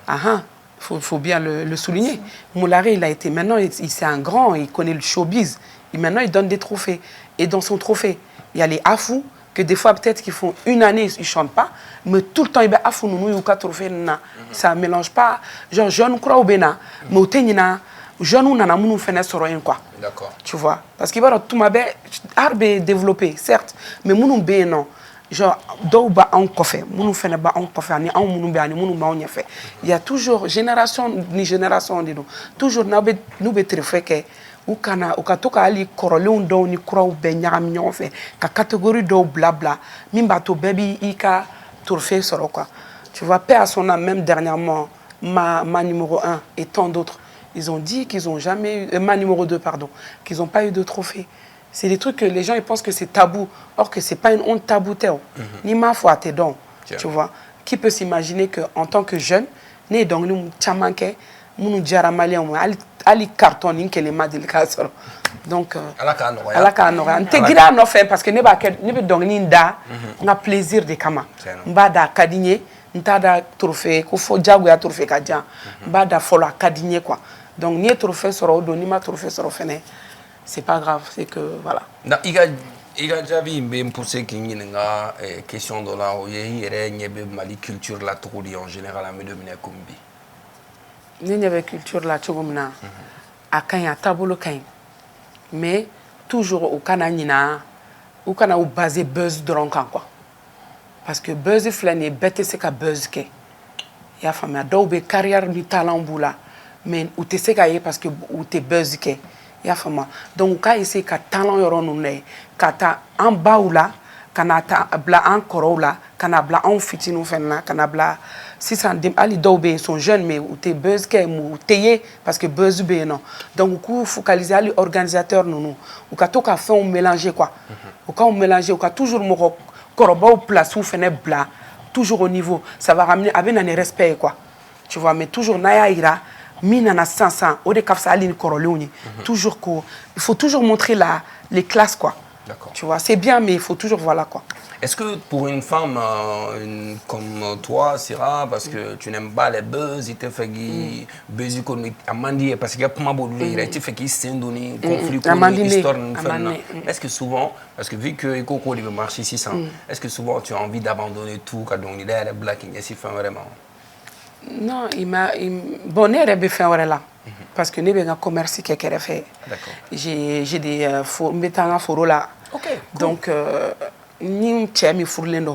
Il faut bien le souligner. Moulare, il a été maintenant, c'est un grand, il connaît le showbiz. Et maintenant, il donne des trophées. Et dans son trophée, il y a les Afou, que des fois, peut-être qu'ils font une année, ils ne chantent pas, mais tout le temps, ils ont un trophée. Ça ne mélange pas. Genre, je ne crois pas au Bénin, mais au Ténina, je ne sais pas quoi. D'accord. Tu vois? Parce qu'il va y avoir tout ma bête, arbre développé, certes, mais mon bé non. Genre, d'où on fait, mon fait ba on fait, ani on mon bé ani mon ba on fait. Il y a toujours génération ni génération de nous. Toujours nous be fait que ou kana ou katoka ali korolon do ni kuraw be nyagam ñoo fe ka catégorie do blabla mimba to baby ika trophée soro quoi. Tu vois, paix à son âme, même dernièrement ma numéro 1 et tant d'autres, ils ont dit qu'ils n'ont jamais eu ma numéro 2 pardon, qu'ils n'ont pas eu de trophée. C'est des trucs que les gens ils pensent que c'est tabou, or que c'est pas une honte tabou ni ma foi tes dons. Tu vois, qui peut s'imaginer que en tant que jeune né donc nous chamanke munu jara malien ali carton que les madil kasoro donc ala ka no intégré no fait parce que ne ba donc ninda na plaisir de kama mbada kadinye ntada trophée ko fo jago ya trophée kadja mbada fola kadinye quoi donc ni trophée soro do ni ma trophée soro fene c'est pas grave, c'est que voilà. Il y a déjà vu une poussée qui est une question de la Mali culture la tourdi en général à me dominer comme bi. Ni avait culture la tchogomna a kanya tabolo kany mais toujours au kananina ou kana ou basé buzz dron quoi parce que buzz flâner bête c'est ka buzz ke ya fama do be carrière ni talent boula mais ou te c'est parce que ou te buzz ke ya fama donc ka essayer ka talent yoro nune ka ta en bas ou là kana ta bla en korola kana bla en fitinu fenna kana bla si ça ali dobe sont jeunes mais ou te buzz ke ou teye parce que buzz be non donc ku focaliser ali organisateur nous ou ka to ka fait on mélanger quoi ou quand on mélanger ou ka toujours mo koroba ou place ou fene bla toujours au niveau ça va ramener avec un respect quoi tu vois mais toujours naya ira mina na 500 au de kafsa ali koroloni toujours il faut toujours montrer les classes quoi D'accord. Tu vois, c'est bien, mais il faut toujours, voilà quoi. Est-ce que pour une femme comme toi, Sira, parce que tu n'aimes pas les buzz, il te fait que buzz comme Amandi, parce qu'il y a pas mal de il te fait qu'il s'est donné conflit, histoire, est-ce que souvent, parce que vu que Eko il veut marcher 600, est-ce que souvent tu as envie d'abandonner tout quand on est là, black, et si fait vraiment? Non, bon, ne rêve faire là. Parce que ne vais pas commercer quelque fait. D'accord. J'ai des foros là. Ok. Cool. Donc, ni mi fourlen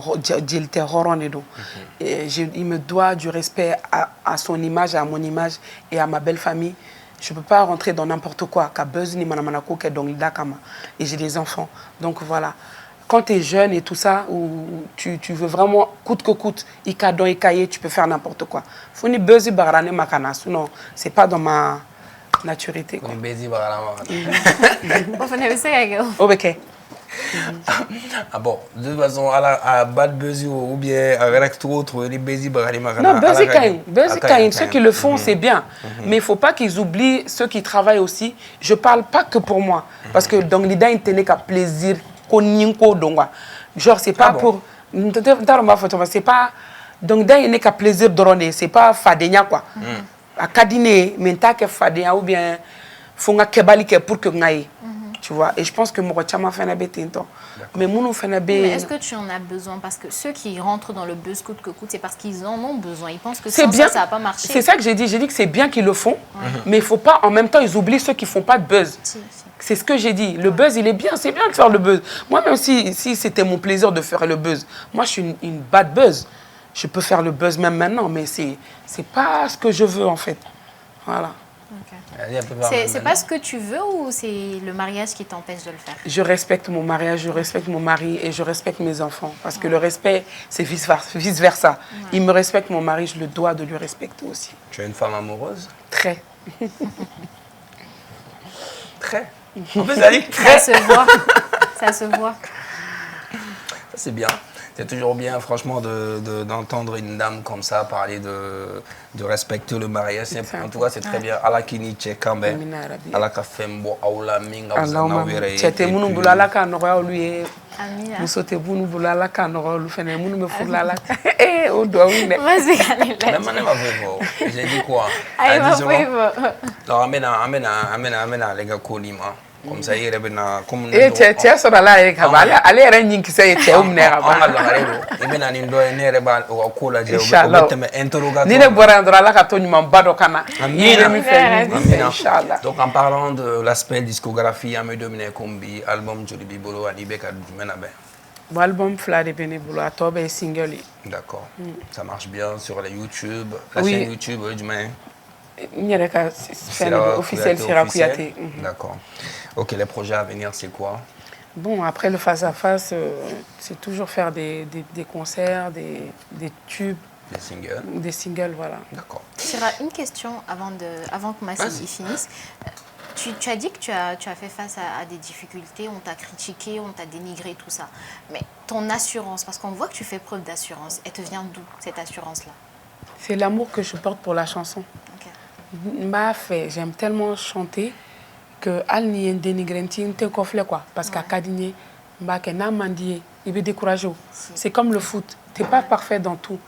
il me doit du respect à son image, à mon image et à ma belle famille. Je ne peux pas rentrer dans n'importe quoi. Et j'ai des enfants. Donc voilà. Quand tu es jeune et tout ça, ou tu veux vraiment coûte que coûte, tu peux faire n'importe quoi. Faut ni buzzy barane makana, sinon c'est pas dans ma maturité quoi. Ok. Ah bon, de toute façon, à bad buzzy ou bien avec tout autre, les buzzy barane makana. Non, buzzy kain, ceux qui le font c'est bien, mais il faut pas qu'ils oublient ceux qui travaillent aussi. Je parle pas que pour moi, parce que dans l'idée il tenait qu'à plaisir. Genre, c'est pas pour. C'est pas. Donc, il n'est qu'à plaisir de donner. C'est pas fadenya quoi. À Kadine, mais t'as que fadenya ou bien. Fonga kebali pour que ngaye. Tu vois. Et je pense que moi, je fait un bête. Mais mon fait un bête. Mais est-ce que tu en as besoin? Parce que ceux qui rentrent dans le buzz coûte que coûte, c'est parce qu'ils en ont besoin. Ils pensent que sans bien. ça, ça va pas marcher. C'est ça que j'ai dit. J'ai dit que c'est bien qu'ils le font, mais il faut pas. En même temps, ils oublient ceux qui font pas de buzz. C'est ce que j'ai dit. Le buzz, il est bien. C'est bien de faire le buzz. Moi, même si c'était mon plaisir de faire le buzz, moi, je suis une bad buzz. Je peux faire le buzz même maintenant, mais c'est pas ce que je veux, en fait. Voilà. Okay. C'est pas ce que tu veux ou c'est le mariage qui t'empêche de le faire? Je respecte mon mariage, je respecte mon mari et je respecte mes enfants. Parce que le respect, c'est vice-versa. Il me respecte, mon mari, je le dois de lui respecter aussi. Tu es une femme amoureuse? Très. Très. En plus, elle est très. Ça se voit. Ça se voit. Ça, c'est bien. C'est toujours bien, franchement, d'entendre une dame comme ça parler de respecter le mariage. En tout cas, c'est très bien. Ala kini che kambe, ala ka fembo aula minga uzana were. Chete munu bulala ka noya oluye. Amina. Musote bunu bulala ka noya olu fene munu me fulala. Eh, o do wine. Vas-y, allez. Mais moi, je vais j'ai dit quoi? Allez, va. Non, amena les gars kolima. Comme ça, il y a comme tiens sur la allez rien qui c'est tiens on n'est pas et bien on doit ne pas au cola je interrogatoire ni ne boire ndra la ka to nyuma bado kana inchallah. Donc en parlant de l'aspect discographie à me dominer combi album Joli Bibolo ani beka menabe album Fla de Benebolo à tobe single. D'accord. Ça marche bien sur la YouTube, la chaîne YouTube du main. Il y a officiel Sira Kouyaté. D'accord. Ok, les projets à venir, c'est quoi? Bon, après le face-à-face, c'est toujours faire des concerts, des tubes. Des singles? Des singles, voilà. D'accord. Sira, une question avant que Massi finisse. Tu as dit que tu as fait face à des difficultés, on t'a critiqué, on t'a dénigré, tout ça. Mais ton assurance, parce qu'on voit que tu fais preuve d'assurance, elle te vient d'où, cette assurance-là? C'est l'amour que je porte pour la chanson. J'aime tellement chanter que al ni en dénigrentin te conflit quoi parce qu'à Kadine mbake na mandie il est découragé. C'est comme le foot, tu n'es pas parfait dans tout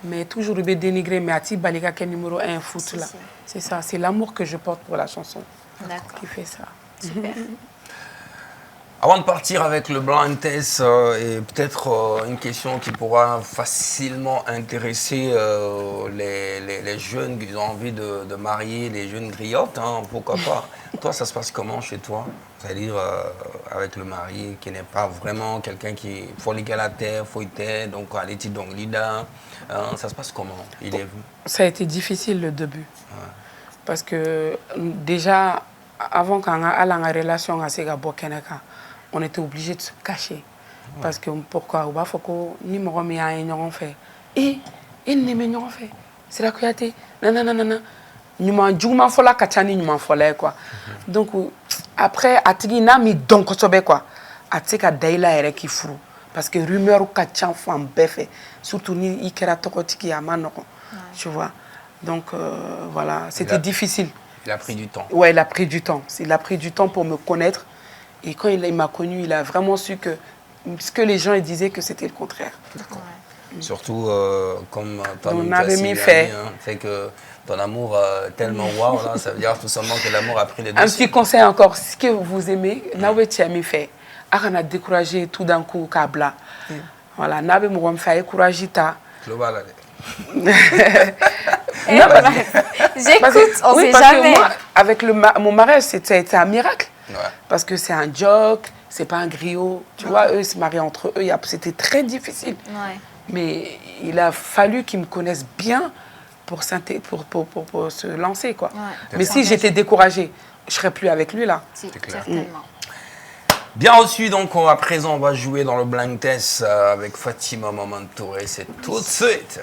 mais toujours il est dénigré mais ati balika quel numéro 1 foot là. C'est ça, c'est l'amour que je porte pour la chanson. D'accord. Qui fait ça. Super. Avant de partir avec le blind test, et peut-être une question qui pourra facilement intéresser les jeunes qui ont envie de marier, les jeunes griottes, hein, pourquoi pas. Toi, ça se passe comment chez toi? C'est-à-dire avec le mari qui n'est pas vraiment quelqu'un qui faut liker la terre, faut être donc à l'étude donc leader. Ça se passe comment? Ça a été difficile le début. Parce que déjà, avant qu'on ait une relation avec Bokeneka, on était obligé de se cacher. Parce que pourquoi? Il faut que nous nous fait. Et nous nous fait. C'est la Kouyaté. Non. Nous m'en faut la kachani nous m'en faut là quoi. Donc après atigi na mi donc sobe quoi. Atika daila ere ki furu parce que rumeur ou kachan fam befe surtout ni ikera tokotiki amano. Tu vois. Donc voilà, c'était difficile. Il a pris du temps. Ouais, il a pris du temps. Il a pris du temps pour me connaître. Et quand il m'a connue, il a vraiment su que ce que les gens ils disaient que c'était le contraire. Surtout comme toi On avait mis fait. Fait que ton amour tellement wow, là, ça veut dire tout simplement que l'amour a pris les Un dessus. petit conseil encore, ce que vous aimez, Nawe Tiami fait. On a découragé tout d'un coup Kabla. Voilà, Nabe Mouam fait décourager ta. Global, allez. J'écoute, on oui, sait parce jamais. que moi, avec mon mariage, c'était un miracle. Ouais. Parce que c'est un joke, c'est pas un griot. Tu vois, eux, ils se marient entre eux. C'était très difficile. Ouais. Mais il a fallu qu'ils me connaissent bien pour se lancer, quoi. Ouais. Mais si j'étais découragée, je serais plus avec lui, là. Si, clair. certainement. Bien reçu, donc à présent on va jouer dans le blind test avec Fatima Maman Touré, c'est tout de suite.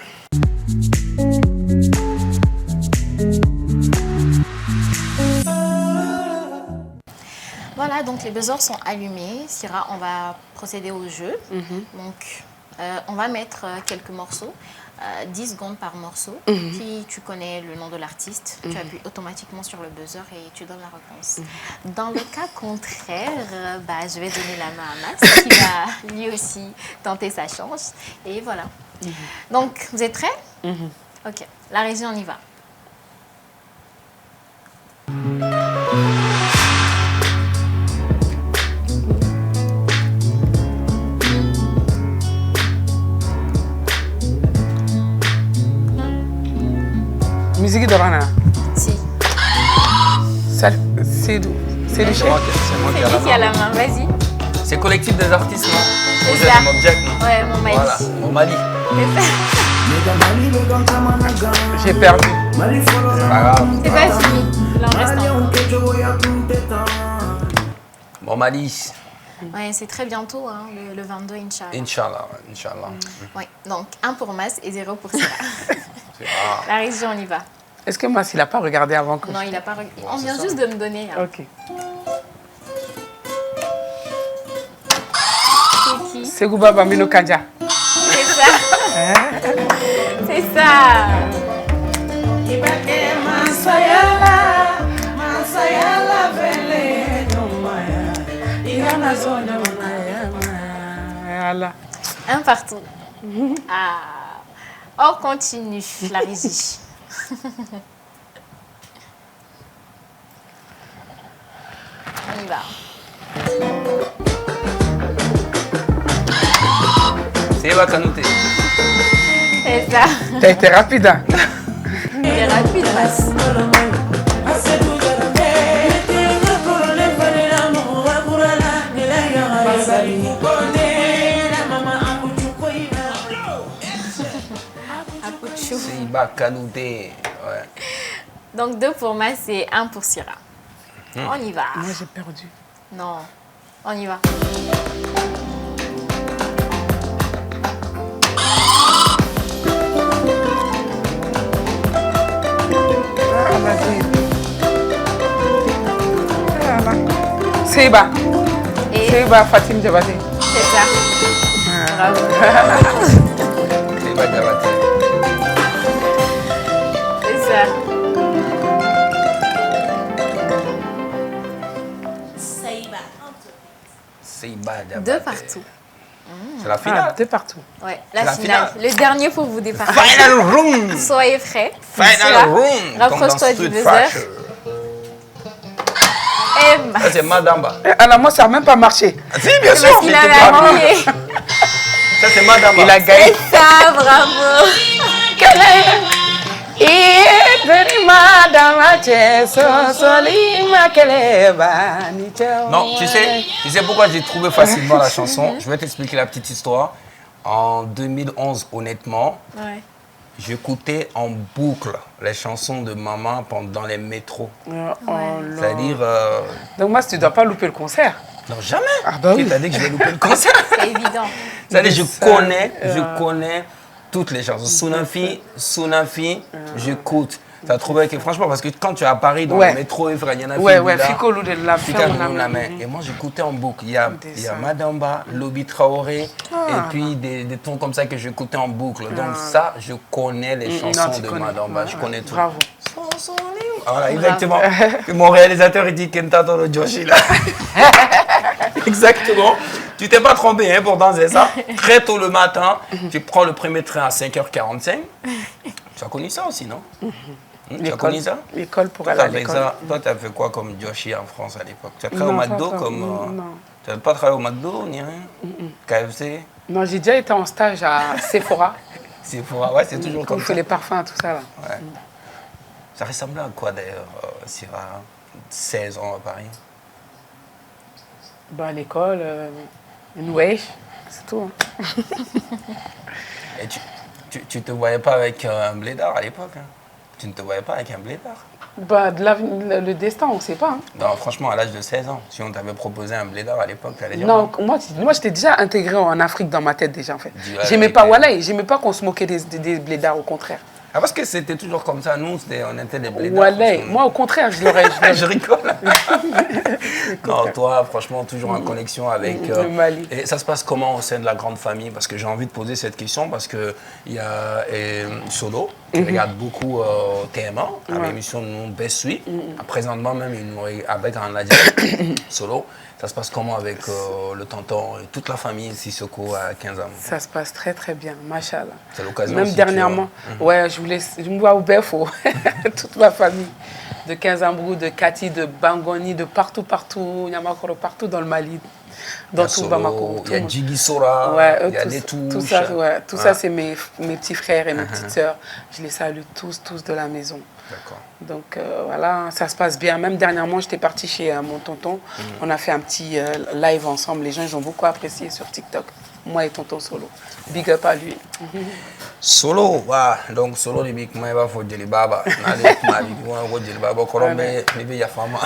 Voilà, donc les buzzers sont allumés. Syrah, on va procéder au jeu. Donc, on va mettre quelques morceaux, 10 secondes par morceau. Si tu connais le nom de l'artiste, tu appuies automatiquement sur le buzzer et tu donnes la réponse. Dans le cas contraire, je vais donner la main à Max qui va lui aussi tenter sa chance. Et voilà. Donc, vous êtes prêts? Ok, la régie, on y va. Musique de Rana. Si. C'est d'où? C'est du C'est chef. moi qui ai C'est qui qui a la main? Vas-y. C'est collectif des artistes, non? C'est Projet ça. de Mob Jack, non? Ouais, mon Mali. Voilà, mon Mali. C'est ça. J'ai perdu. C'est pas grave. C'est pas fini. Il en reste encore. Mon Mali, Ouais, c'est très bientôt, hein, le 22, Inch'Allah. Inch'Allah, Inch'Allah. Ouais, donc 1 pour Mas et 0 pour Syrah. C'est rare. La régie, on y va. Est-ce que Mas, il n'a pas regardé avant que Non, il n'a pas regardé. On vient juste de me donner. Hein. Ok. C'est qui? C'est Gouba Bambino Kandja. C'est ça. C'est ça. Voilà. 1 partout. Ah. On continue, la régie. On y va. C'est Eva Kanouté. C'est ça. T'as été rapide, hein? Il est rapide, Mas. Akuchou. C'est Eva Kanouté. Ouais. Donc 2 pour Mas et 1 pour Syrah. On y va. Moi, j'ai perdu. Non, on y va. Seba. Et Seba Fatim Diabaté. c'est ça. Bravo. C'est Eva Diabaté. C'est ça. C'est Eva Diabaté. 2 partout. C'est la finale. De partout. Ouais, C'est la la finale. finale. Le dernier pour vous départir. Final room. Soyez prêts. Final Syrah, room. rapproche-toi du buzzer. Et Mas. Ça, c'est Madamba. Alors, moi, ça n'a même pas marché. Si, bien sûr. Parce qu'il avait appuyé. Ça, c'est Madamba. Il a gagné. C'est ça, bravo. Non, tu sais pourquoi j'ai trouvé facilement la chanson? Je vais t'expliquer la petite histoire. En 2011, honnêtement, Ouais. j'écoutais en boucle les chansons de maman pendant les métros. Oh là. C'est-à-dire... Donc, moi, tu ne dois pas louper le concert. non, jamais. Ah bah oui. Qui t'a dit que je vais louper le concert? C'est évident. C'est-à-dire, ça, je connais toutes les chansons. Sunafi, j'écoute. Tu as trouvé que, franchement, parce que quand tu es à Paris, dans Ouais. le métro, il y en a Ouais, Fibula, Fico Lou de la Fika ferme, Lou la la main. main. Et moi, j'écoutais en boucle. Il y a ça. Madamba, Lobby Traoré, et puis des tons comme ça que j'écoutais en boucle. Donc ça, je connais les chansons Non, tu de connais. Madamba. Je connais tout. Bravo. Voilà, exactement. Et mon réalisateur, il dit Kenta Toro Joshi, là. Exactement. Tu t'es pas trompé hein, pourtant, c'est ça. Très tôt le matin, tu prends le premier train à 5h45. Tu as connu ça aussi, non? Tu as connu ça? L'école pour aller à l'école. Toi, tu as fait quoi comme Joshi en France à l'époque? Tu as travaillé au Non, McDo comme... Non. Tu n'as pas travaillé au McDo ni rien? KFC? Non, j'ai déjà été en stage à Sephora. Sephora, ouais, c'est toujours Quand comme on ça. fait les parfums, tout ça là. Ouais. Ça ressemblait à quoi d'ailleurs, Syrah? 16 ans à Paris? Bah, à l'école, une wesh, c'est tout. Et tu te voyais pas avec un blédard à l'époque hein? Tu ne te voyais pas avec un blédard? Bah, le destin, on ne sait pas. Hein. Non, franchement, à l'âge de 16 ans, si on t'avait proposé un blédard à l'époque, tu allais dire Non, moi j'étais déjà intégré en Afrique dans ma tête déjà en fait. Dis la J'aimais vérité. pas Walay, j'aimais pas qu'on se moquait des blédards, au contraire. Ah, parce que c'était toujours comme ça, nous, on était des blédards. Walay, moi au contraire, je l'aurais. Je rigole. Non, toi, franchement, toujours en connexion avec... Le Mali. Et ça se passe comment au sein de la grande famille? Parce que j'ai envie de poser cette question parce qu'il y a Solo, qui regarde beaucoup TMA, à l'émission de nous Bessuit. Présentement même, il nous avec un Nadia Solo. Ça se passe comment avec le tonton et toute la famille Sissoko à 15 ans? Ça se passe très très bien, machallah. C'est l'occasion Même si dernièrement, ouais, je me vois au Befo, toute ma famille, de Kinzambrou, de Kati, de Bangoni, de partout, Nyamakoro, partout dans le Mali, dans tout Bamako. Il y a Djigui Sora, Ouais, il y a des touches. tout ça, ouais, tout ça, c'est mes petits frères et mes petites sœurs. Je les salue tous de la maison. D'accord. Donc voilà, ça se passe bien. Même dernièrement, j'étais partie chez mon tonton. On a fait un petit live ensemble. Les gens, ils ont beaucoup apprécié sur TikTok. Moi et tonton Solo. Big up à lui. Solo, donc Solo ni big mai ba fo jeli baba. Na le ma bi ko jeli baba korombe ni be ya fama.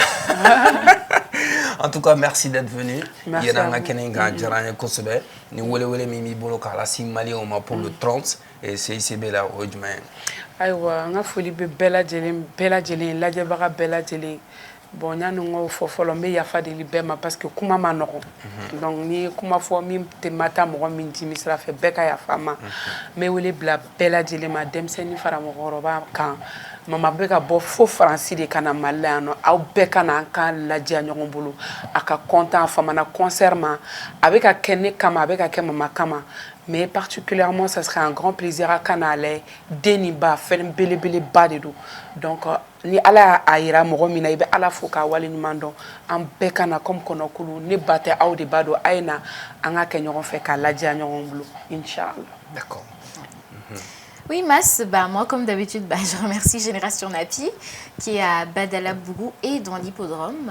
En tout cas, merci d'être venu. Merci Il y a à un vous. Kenenga Djarane Kosobe. Ni wele mimi bolo kala simali on pour le 30 et c'est ICB là au demain. Aïwa, nga foli be bella jelen lajɛbaga bɛɛ lajɛlen bon ɲa ni ŋo fɔ fɔlɔ n be yafa deli bɛɛ ma parce que kuma ma nɔgɔn donc ni ye kuma fɔ min tɛ ma taa mɔgɔ min jimi sira fɛ bɛɛ ka yafa ma n be wele bila bɛɛ lajɛlen ma denmisɛnnin fara mɔgɔkɔrɔba kan mama bɛ ka bɔ fo faransi de ka na mali la yan nɔ aw bɛɛ ka na an ka ladiya ɲɔgɔn bolo a ka kɔntan a famana concert ma a bɛ ka kɛ ne kama a bɛ ka kɛ mama kama mais particulièrement ça serait un grand plaisir à Kanale Deniba fɛn belebeleba de don donc ni ala a yira mɔgɔ min na i bɛ ala fo k'a waleɲuman dɔn an bɛɛ ka na comme kɔnɔkulu ne ba tɛ aw de b'a dɔn a ye na an ka kɛ ɲɔgɔn fɛ k'a ladiya ɲɔgɔn bolo inchallah. D'accord. Oui, Mas, bah, moi, comme d'habitude, bah, je remercie Génération Napi, qui est à Badala Bougou et dans l'hippodrome.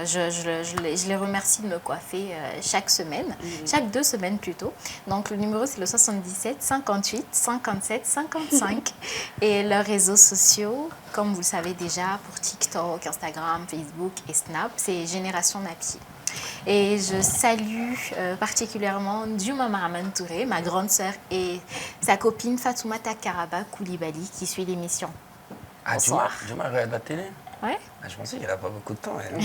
Je les remercie de me coiffer chaque semaine, chaque 2 semaines plutôt. Donc, le numéro, c'est le 77 58 57 55. Et leurs réseaux sociaux, comme vous le savez déjà, pour TikTok, Instagram, Facebook et Snap, c'est Génération Napi. Et je salue particulièrement Djouma Maraman Touré, ma grande sœur, et sa copine Fatoumata Karaba Koulibaly qui suit l'émission. Ah, Bonsoir. Djouma regarde la télé? Ouais. Ah, je pensais qu'elle n'a pas beaucoup de temps. Elle.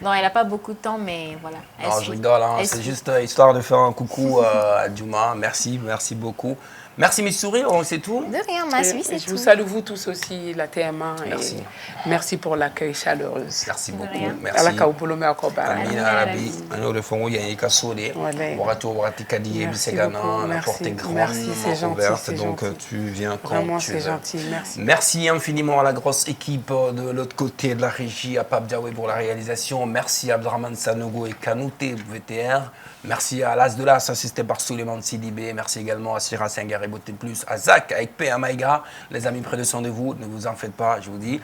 Non, elle n'a pas beaucoup de temps, mais voilà. Elle Non, je suit. rigole, hein. Elle C'est suit. juste histoire de faire un coucou à Djouma. Merci beaucoup. Merci Miss Souris, c'est tout. De rien, Mas, oui, c'est Je tout. vous salue vous tous aussi, la TMA. Merci. Et merci pour l'accueil chaleureux. Merci beaucoup. rien. Merci. Ala ka ubolo me akoba. Amina Arabi, un autre fonds, il y a un cassoulet. Wakati Kadi, Merci Bissegana, beaucoup, la porte est merci. Merci, c'est grandement gentil, ouverte, c'est donc gentil. tu viens quand Vraiment, tu c'est veux. gentil. Merci. Merci infiniment à la grosse équipe de l'autre côté de la régie, à Pape Diawé pour la réalisation. Merci à Abdraman Sanogo et Kanouté, VTR. Merci à l'As de l'As, assisté par Souleymane Sidibé. Merci également à Syrah Sengar et Beauté Plus, à Zach avec P. à Maïga. Les amis, prenez soin de vous, ne vous en faites pas, je vous dis.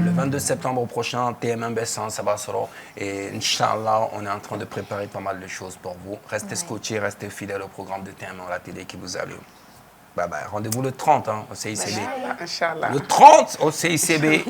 Le 22 septembre prochain, TM1 Bessan, ça va se faire. Et Inch'Allah, on est en train de préparer pas mal de choses pour vous. Restez scotchés, restez fidèles au programme de TM1, la télé qui vous allume. Bye bye. Rendez-vous le 30 au CICB. Inch'Allah. Le 30 au CICB.